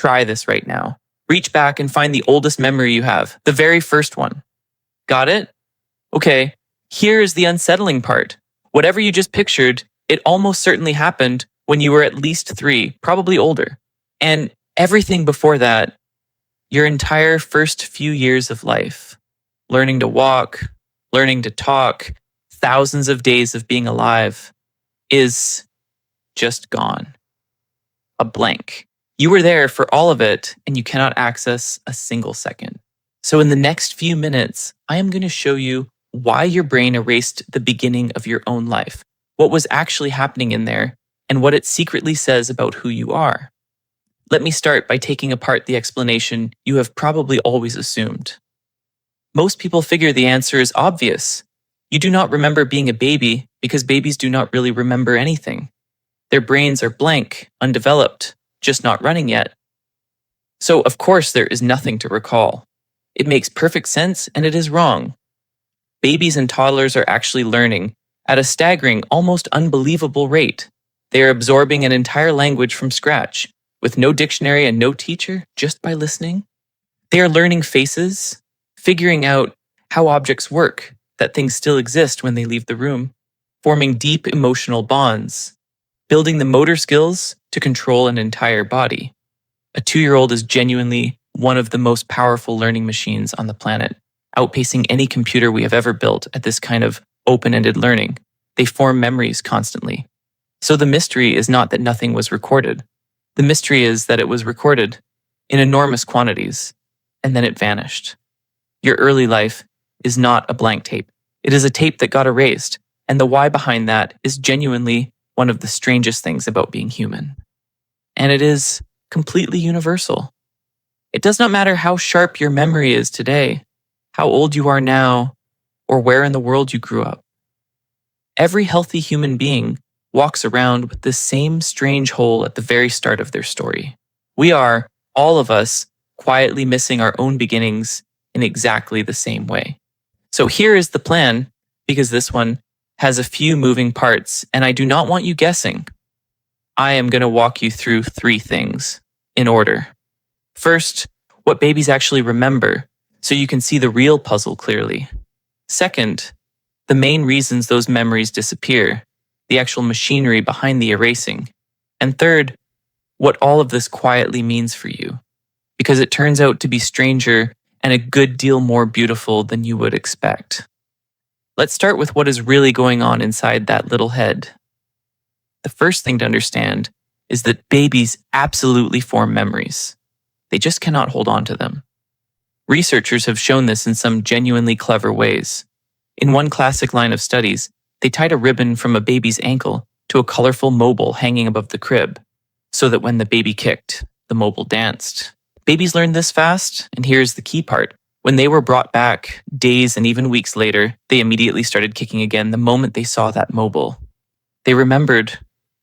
Try this right now. Reach back and find the oldest memory you have, the very first one. Got it? Okay, here is the unsettling part. Whatever you just pictured, it almost certainly happened when you were at least 3, probably older. And everything before that, your entire first few years of life, learning to walk, learning to talk, thousands of days of being alive, is just gone. A blank. You were there for all of it, and you cannot access a single second. So in the next few minutes, I am going to show you why your brain erased the beginning of your own life, what was actually happening in there, and what it secretly says about who you are. Let me start by taking apart the explanation you have probably always assumed. Most people figure the answer is obvious. You do not remember being a baby because babies do not really remember anything. Their brains are blank, undeveloped, just not running yet. So, of course, there is nothing to recall. It makes perfect sense, and it is wrong. Babies and toddlers are actually learning at a staggering, almost unbelievable rate. They are absorbing an entire language from scratch, with no dictionary and no teacher, just by listening. They are learning faces, figuring out how objects work, that things still exist when they leave the room, forming deep emotional bonds, building the motor skills to control an entire body. A 2-year-old is genuinely one of the most powerful learning machines on the planet, outpacing any computer we have ever built at this kind of open-ended learning. They form memories constantly. So the mystery is not that nothing was recorded. The mystery is that it was recorded in enormous quantities, and then it vanished. Your early life is not a blank tape. It is a tape that got erased, and the why behind that is genuinely one of the strangest things about being human. And it is completely universal. It does not matter how sharp your memory is today, how old you are now, or where in the world you grew up. Every healthy human being walks around with this same strange hole at the very start of their story. We are, all of us, quietly missing our own beginnings in exactly the same way. So here is the plan, because this one has a few moving parts, and I do not want you guessing. I am going to walk you through 3 things in order. First, what babies actually remember, so you can see the real puzzle clearly. Second, the main reasons those memories disappear, the actual machinery behind the erasing. And third, what all of this quietly means for you, because it turns out to be stranger and a good deal more beautiful than you would expect. Let's start with what is really going on inside that little head. The first thing to understand is that babies absolutely form memories. They just cannot hold on to them. Researchers have shown this in some genuinely clever ways. In one classic line of studies, they tied a ribbon from a baby's ankle to a colorful mobile hanging above the crib, so that when the baby kicked, the mobile danced. Babies learn this fast, and here's the key part. When they were brought back, days and even weeks later, they immediately started kicking again the moment they saw that mobile. They remembered.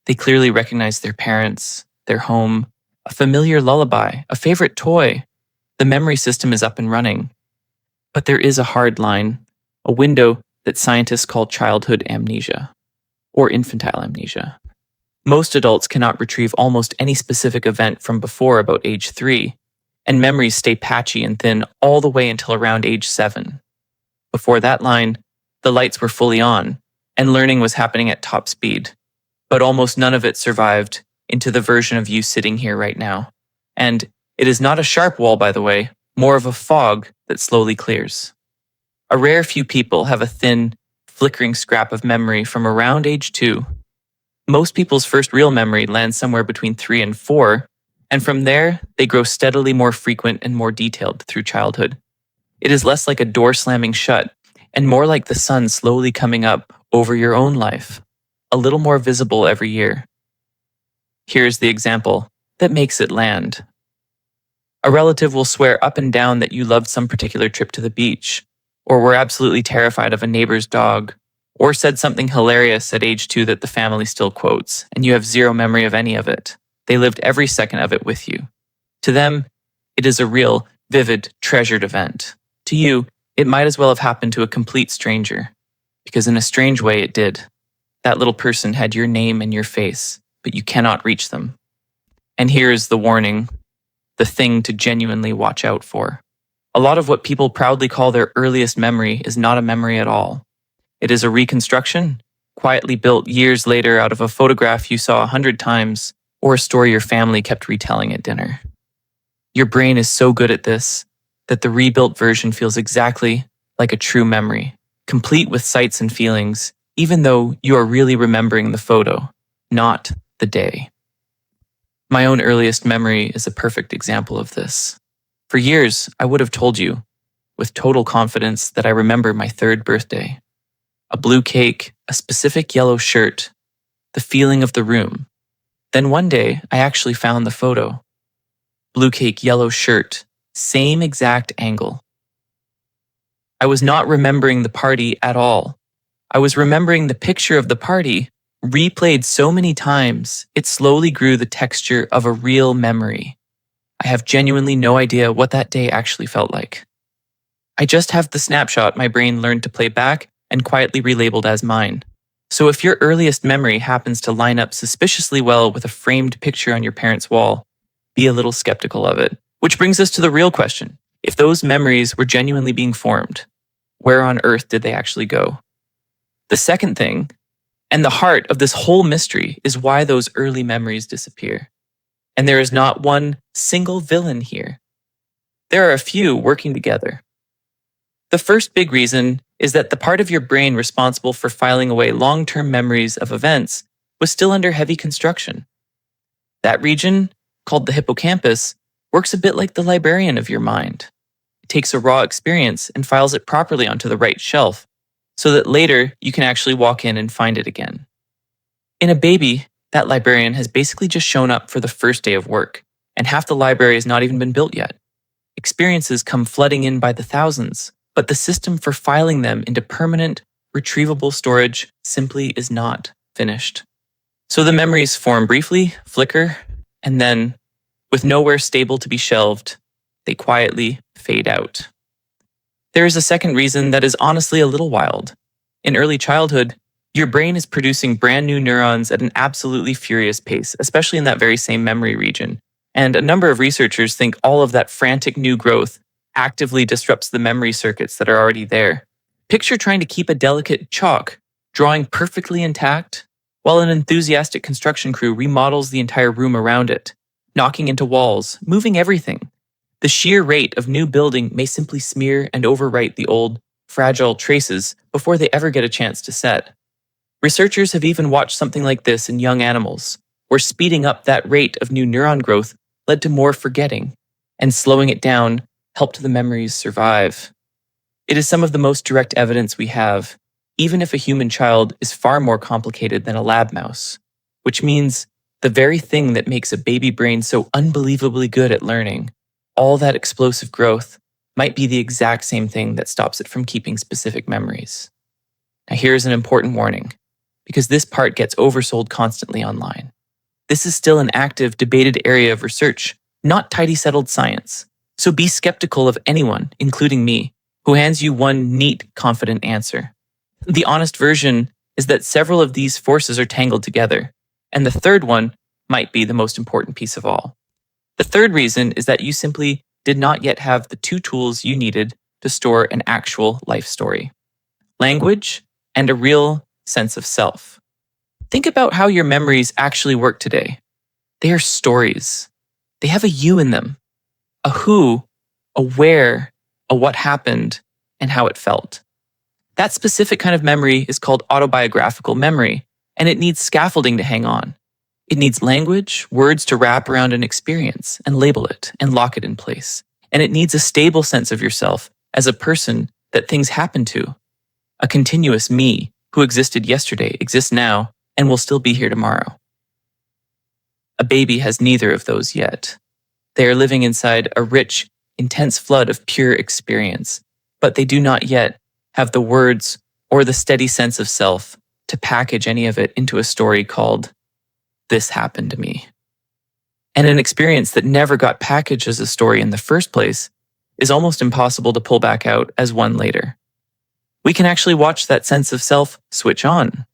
They clearly recognized their parents, their home, a familiar lullaby, a favorite toy. The memory system is up and running. But there is a hard line, a window that scientists call childhood amnesia, or infantile amnesia. Most adults cannot retrieve almost any specific event from before about age 3, and memories stay patchy and thin all the way until around age 7. Before that line, the lights were fully on, and learning was happening at top speed. But almost none of it survived into the version of you sitting here right now. And it is not a sharp wall, by the way, more of a fog that slowly clears. A rare few people have a thin, flickering scrap of memory from around age 2. Most people's first real memory lands somewhere between 3 and 4, and from there, they grow steadily more frequent and more detailed through childhood. It is less like a door slamming shut, and more like the sun slowly coming up over your own life, a little more visible every year. Here's the example that makes it land. A relative will swear up and down that you loved some particular trip to the beach, or were absolutely terrified of a neighbor's dog, or said something hilarious at age 2 that the family still quotes, and you have zero memory of any of it. They lived every second of it with you. To them, it is a real, vivid, treasured event. To you, it might as well have happened to a complete stranger, because in a strange way it did. That little person had your name and your face, but you cannot reach them. And here is the warning. the thing to genuinely watch out for. A lot of what people proudly call their earliest memory is not a memory at all. It is a reconstruction, quietly built years later out of a photograph you saw 100 times or a story your family kept retelling at dinner. Your brain is so good at this that the rebuilt version feels exactly like a true memory, complete with sights and feelings, even though you are really remembering the photo, not the day. My own earliest memory is a perfect example of this. For years, I would have told you, with total confidence, that I remember my 3rd birthday. A blue cake, a specific yellow shirt, the feeling of the room. Then one day, I actually found the photo. Blue cake, yellow shirt, same exact angle. I was not remembering the party at all. I was remembering the picture of the party, replayed so many times, it slowly grew the texture of a real memory. I have genuinely no idea what that day actually felt like. I just have the snapshot my brain learned to play back and quietly relabeled as mine. So if your earliest memory happens to line up suspiciously well with a framed picture on your parents' wall, be a little skeptical of it. Which brings us to the real question. If those memories were genuinely being formed, where on earth did they actually go? The second thing, and the heart of this whole mystery, is why those early memories disappear. And there is not one single villain here. There are a few working together. The first big reason is that the part of your brain responsible for filing away long-term memories of events was still under heavy construction. That region, called the hippocampus, works a bit like the librarian of your mind. It takes a raw experience and files it properly onto the right shelf, so that later you can actually walk in and find it again. In a baby, that librarian has basically just shown up for the first day of work, and half the library has not even been built yet. Experiences come flooding in by the thousands, but the system for filing them into permanent, retrievable storage simply is not finished. So the memories form briefly, flicker, and then, with nowhere stable to be shelved, they quietly fade out. There is a second reason that is honestly a little wild. In early childhood, your brain is producing brand new neurons at an absolutely furious pace, especially in that very same memory region. And a number of researchers think all of that frantic new growth actively disrupts the memory circuits that are already there. Picture trying to keep a delicate chalk drawing perfectly intact while an enthusiastic construction crew remodels the entire room around it, knocking into walls, moving everything. The sheer rate of new building may simply smear and overwrite the old, fragile traces before they ever get a chance to set. Researchers have even watched something like this in young animals, where speeding up that rate of new neuron growth led to more forgetting, and slowing it down helped the memories survive. It is some of the most direct evidence we have, even if a human child is far more complicated than a lab mouse, which means the very thing that makes a baby brain so unbelievably good at learning, all that explosive growth, might be the exact same thing that stops it from keeping specific memories. Now here's an important warning, because this part gets oversold constantly online. This is still an active, debated area of research, not tidy settled science. So be skeptical of anyone, including me, who hands you one neat, confident answer. The honest version is that several of these forces are tangled together, and the third one might be the most important piece of all. The third reason is that you simply did not yet have the two tools you needed to store an actual life story: language and a real sense of self. Think about how your memories actually work today. They are stories. They have a you in them. A who, a where, a what happened, and how it felt. That specific kind of memory is called autobiographical memory, and it needs scaffolding to hang on. It needs language, words to wrap around an experience and label it and lock it in place. And it needs a stable sense of yourself as a person that things happen to. A continuous me who existed yesterday, exists now, and will still be here tomorrow. A baby has neither of those yet. They are living inside a rich, intense flood of pure experience, but they do not yet have the words or the steady sense of self to package any of it into a story called "This Happened to Me." And an experience that never got packaged as a story in the first place is almost impossible to pull back out as one later. We can actually watch that sense of self switch on.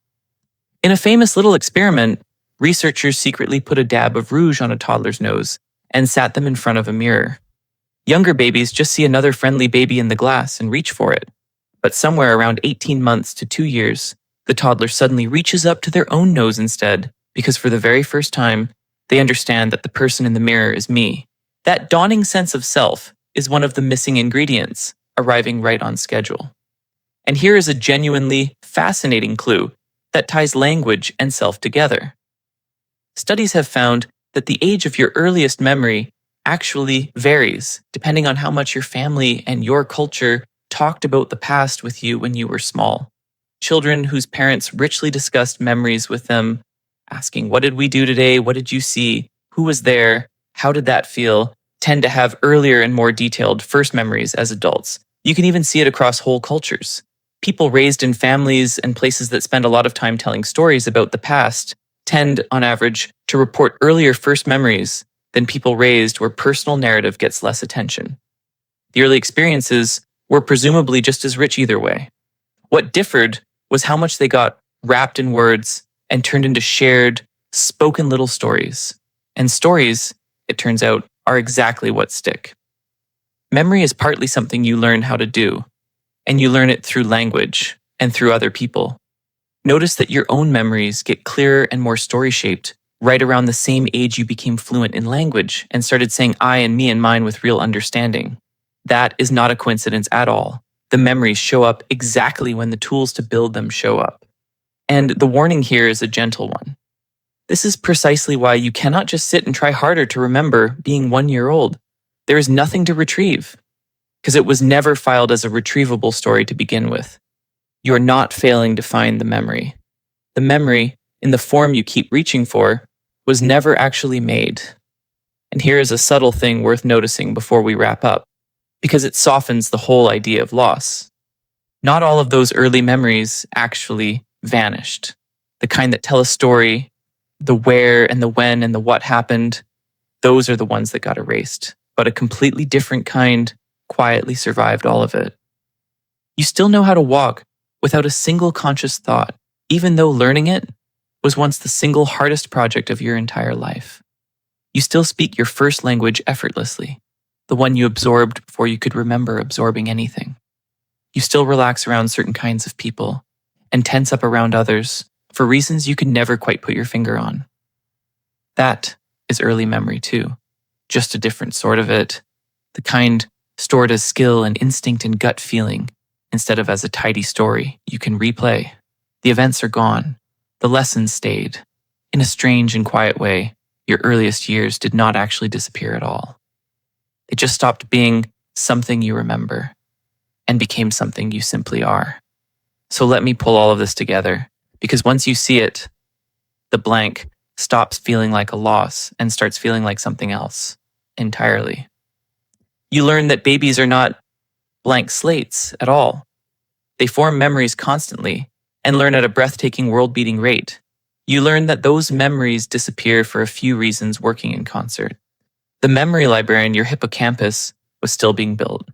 In a famous little experiment, researchers secretly put a dab of rouge on a toddler's nose and sat them in front of a mirror. Younger babies just see another friendly baby in the glass and reach for it. But somewhere around 18 months to 2 years, the toddler suddenly reaches up to their own nose instead, because for the very first time, they understand that the person in the mirror is me. That dawning sense of self is one of the missing ingredients, arriving right on schedule. And here is a genuinely fascinating clue that ties language and self together. Studies have found that the age of your earliest memory actually varies depending on how much your family and your culture talked about the past with you when you were small. Children whose parents richly discussed memories with them, asking, "What did we do today? What did you see? Who was there? How did that feel?" tend to have earlier and more detailed first memories as adults. You can even see it across whole cultures. People raised in families and places that spend a lot of time telling stories about the past tend, on average, to report earlier first memories than people raised where personal narrative gets less attention. The early experiences were presumably just as rich either way. What differed was how much they got wrapped in words and turned into shared, spoken little stories. And stories, it turns out, are exactly what stick. Memory is partly something you learn how to do, and you learn it through language and through other people. Notice that your own memories get clearer and more story-shaped right around the same age you became fluent in language and started saying I and me and mine with real understanding. That is not a coincidence at all. The memories show up exactly when the tools to build them show up. And the warning here is a gentle one. This is precisely why you cannot just sit and try harder to remember being 1 year old. There is nothing to retrieve, because it was never filed as a retrievable story to begin with. You are not failing to find the memory. The memory, in the form you keep reaching for, was never actually made. And here is a subtle thing worth noticing before we wrap up, because it softens the whole idea of loss. Not all of those early memories actually vanished. The kind that tell a story, the where and the when and the what happened, those are the ones that got erased. But a completely different kind quietly survived all of it. You still know how to walk without a single conscious thought, even though learning it was once the single hardest project of your entire life. You still speak your first language effortlessly, the one you absorbed before you could remember absorbing anything. You still relax around certain kinds of people and tense up around others for reasons you could never quite put your finger on. That is early memory too, just a different sort of it, the kind stored as skill and instinct and gut feeling instead of as a tidy story you can replay. The events are gone. The lessons stayed. In a strange and quiet way, your earliest years did not actually disappear at all. They just stopped being something you remember and became something you simply are. So let me pull all of this together, because once you see it, the blank stops feeling like a loss and starts feeling like something else entirely. You learn that babies are not blank slates at all. They form memories constantly and learn at a breathtaking world-beating rate. You learn that those memories disappear for a few reasons working in concert. The memory library in your hippocampus was still being built.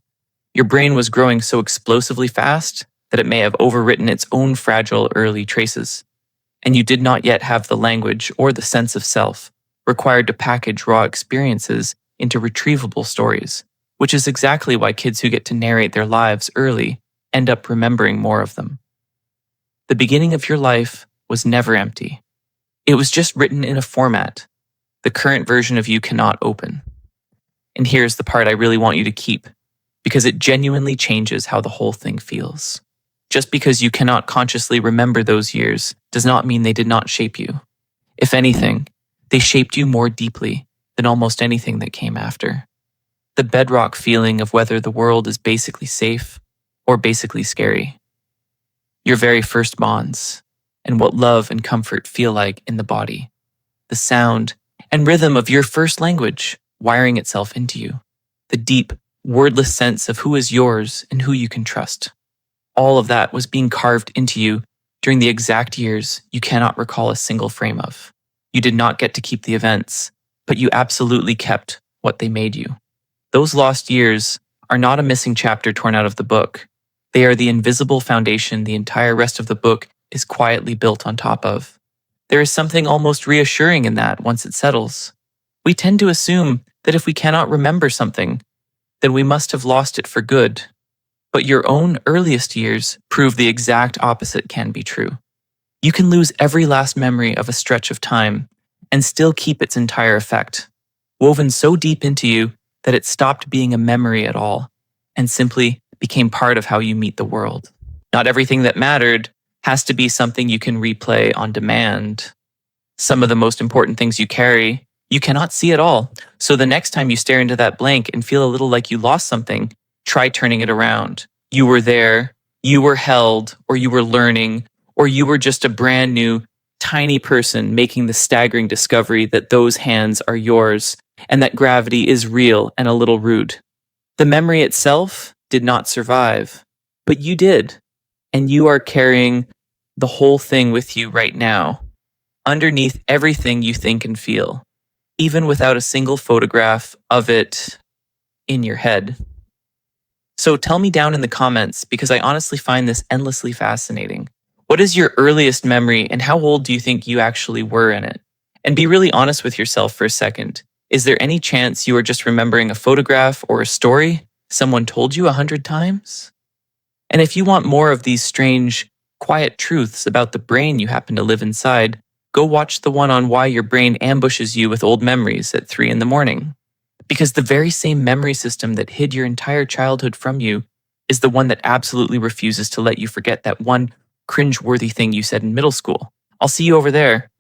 Your brain was growing so explosively fast that it may have overwritten its own fragile early traces. And you did not yet have the language or the sense of self required to package raw experiences into retrievable stories, which is exactly why kids who get to narrate their lives early end up remembering more of them. The beginning of your life was never empty. It was just written in a format the current version of you cannot open. And here's the part I really want you to keep, because it genuinely changes how the whole thing feels. Just because you cannot consciously remember those years does not mean they did not shape you. If anything, they shaped you more deeply than almost anything that came after. The bedrock feeling of whether the world is basically safe or basically scary. Your very first bonds, and what love and comfort feel like in the body. The sound and rhythm of your first language wiring itself into you. The deep, wordless sense of who is yours and who you can trust. All of that was being carved into you during the exact years you cannot recall a single frame of. You did not get to keep the events, but you absolutely kept what they made you. Those lost years are not a missing chapter torn out of the book. They are the invisible foundation the entire rest of the book is quietly built on top of. There is something almost reassuring in that once it settles. We tend to assume that if we cannot remember something, then we must have lost it for good. But your own earliest years prove the exact opposite can be true. You can lose every last memory of a stretch of time and still keep its entire effect, woven so deep into you that it stopped being a memory at all and simply became part of how you meet the world. Not everything that mattered has to be something you can replay on demand. Some of the most important things you carry, you cannot see at all. So the next time you stare into that blank and feel a little like you lost something, try turning it around. You were there, you were held, or you were learning, or you were just a brand new, tiny person making the staggering discovery that those hands are yours and that gravity is real and a little rude. The memory itself did not survive, but you did, and you are carrying the whole thing with you right now, underneath everything you think and feel, even without a single photograph of it in your head. So tell me down in the comments, because I honestly find this endlessly fascinating. What is your earliest memory and how old do you think you actually were in it? And be really honest with yourself for a second. Is there any chance you are just remembering a photograph or a story someone told you 100 times? And if you want more of these strange, quiet truths about the brain you happen to live inside, go watch the one on why your brain ambushes you with old memories at 3 in the morning. Because the very same memory system that hid your entire childhood from you is the one that absolutely refuses to let you forget that one cringe-worthy thing you said in middle school. I'll see you over there.